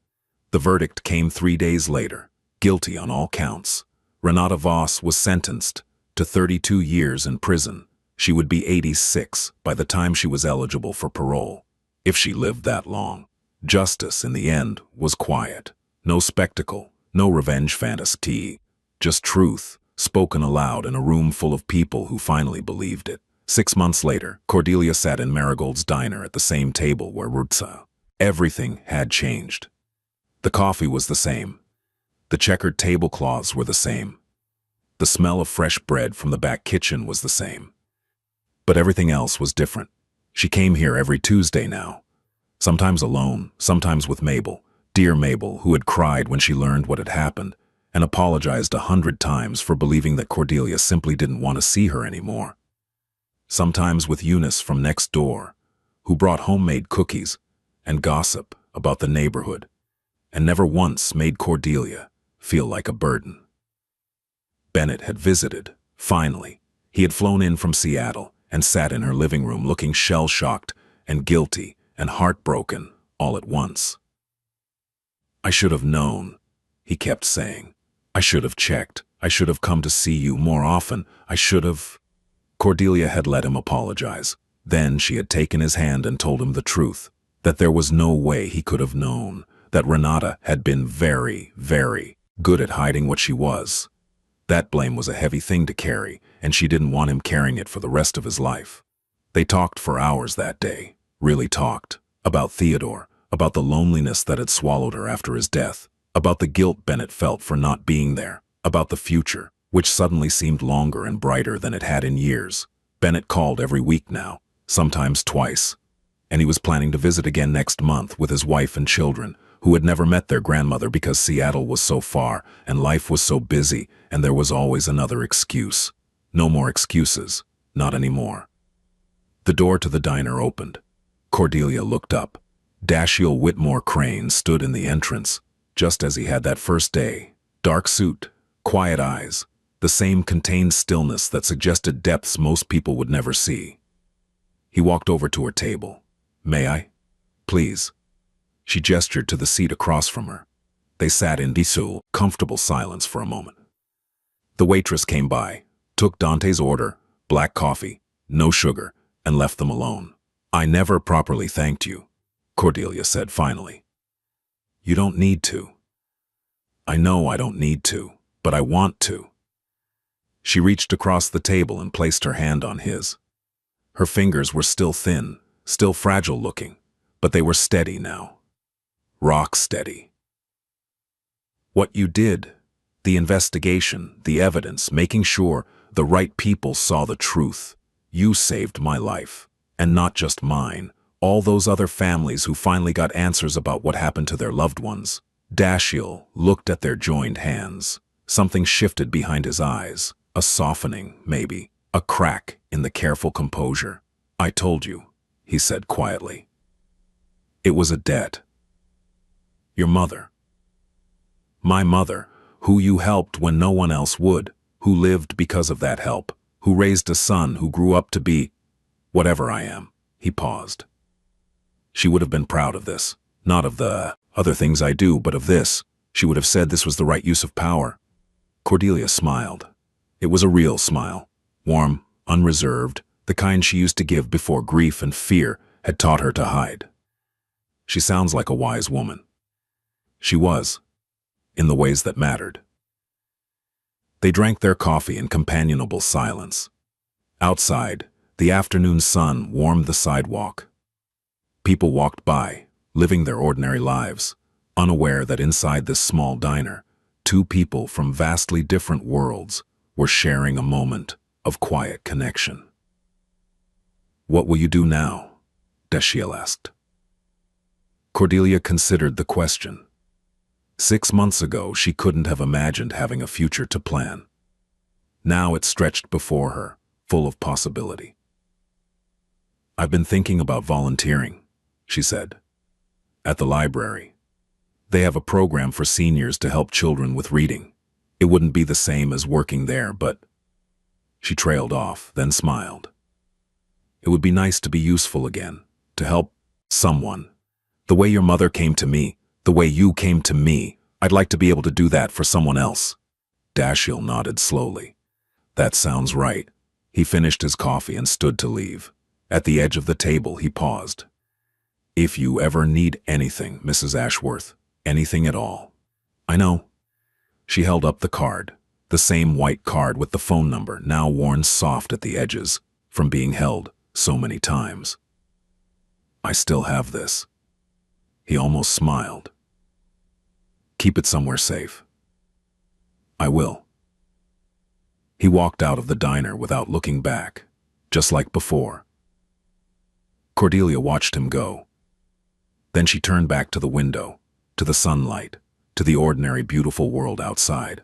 The verdict came 3 days later, guilty on all counts. Renata Voss was sentenced to 32 years in prison. She would be 86 by the time she was eligible for parole, if she lived that long. Justice, in the end, was quiet. No spectacle, no revenge fantasy, just truth, spoken aloud in a room full of people who finally believed it. 6 months later, Cordelia sat in Marigold's diner at the same table where Rutsa. Everything had changed. The coffee was the same. The checkered tablecloths were the same. The smell of fresh bread from the back kitchen was the same. But everything else was different. She came here every Tuesday now. Sometimes alone, sometimes with Mabel, dear Mabel, who had cried when she learned what had happened and apologized 100 times for believing that Cordelia simply didn't want to see her anymore. Sometimes with Eunice from next door, who brought homemade cookies and gossip about the neighborhood, and never once made Cordelia feel like a burden. Bennett had visited, finally. He had flown in from Seattle and sat in her living room looking shell-shocked and guilty and heartbroken all at once. "I should have known," he kept saying. "I should have checked. I should have come to see you more often. I should have—" Cordelia had let him apologize. Then she had taken his hand and told him the truth, that there was no way he could have known, that Renata had been very, very good at hiding what she was. That blame was a heavy thing to carry, and she didn't want him carrying it for the rest of his life. They talked for hours that day, really talked, about Theodore, about the loneliness that had swallowed her after his death, about the guilt Bennett felt for not being there, about the future, which suddenly seemed longer and brighter than it had in years. Bennett called every week now, sometimes twice, and he was planning to visit again next month with his wife and children, who had never met their grandmother because Seattle was so far and life was so busy, and there was always another excuse. No more excuses, not anymore. The door to the diner opened. Cordelia looked up. Dashiell Whitmore Crane stood in the entrance, just as he had that first day. Dark suit, quiet eyes, the same contained stillness that suggested depths most people would never see. He walked over to her table. "May I? Please." She gestured to the seat across from her. They sat in comfortable silence for a moment. The waitress came by, took Dante's order, black coffee, no sugar, and left them alone. "I never properly thanked you," Cordelia said finally. "You don't need to." "I know I don't need to, but I want to." She reached across the table and placed her hand on his. Her fingers were still thin, still fragile looking, but they were steady now. Rock steady. "What you did, the investigation, the evidence, making sure the right people saw the truth. You saved my life, and not just mine, all those other families who finally got answers about what happened to their loved ones." Dashiell looked at their joined hands. Something shifted behind his eyes, a softening, maybe, a crack in the careful composure. "I told you," he said quietly. "It was a debt. Your mother. My mother, who you helped when no one else would, who lived because of that help, who raised a son who grew up to be whatever I am." He paused. "She would have been proud of this, not of the other things I do, but of this. She would have said this was the right use of power." Cordelia smiled. It was a real smile, warm, unreserved, the kind she used to give before grief and fear had taught her to hide. "She sounds like a wise woman." She was, in the ways that mattered. They drank their coffee in companionable silence. Outside, the afternoon sun warmed the sidewalk. People walked by, living their ordinary lives, unaware that inside this small diner, two people from vastly different worlds were sharing a moment of quiet connection. "What will you do now?" Dashiell asked. Cordelia considered the question. 6 months ago, she couldn't have imagined having a future to plan. Now it stretched before her, full of possibility. "I've been thinking about volunteering," she said. "At the library. They have a program for seniors to help children with reading. It wouldn't be the same as working there, but—" She trailed off, then smiled. "It would be nice to be useful again, to help someone. The way your mother came to me, the way you came to me, I'd like to be able to do that for someone else." Dashiell nodded slowly. "That sounds right." He finished his coffee and stood to leave. At the edge of the table, he paused. "If you ever need anything, Mrs. Ashworth, anything at all." "I know." She held up the card, the same white card with the phone number, now worn soft at the edges from being held so many times. "I still have this." He almost smiled. "Keep it somewhere safe." "I will." He walked out of the diner without looking back, just like before. Cordelia watched him go. Then she turned back to the window, to the sunlight, to the ordinary beautiful world outside.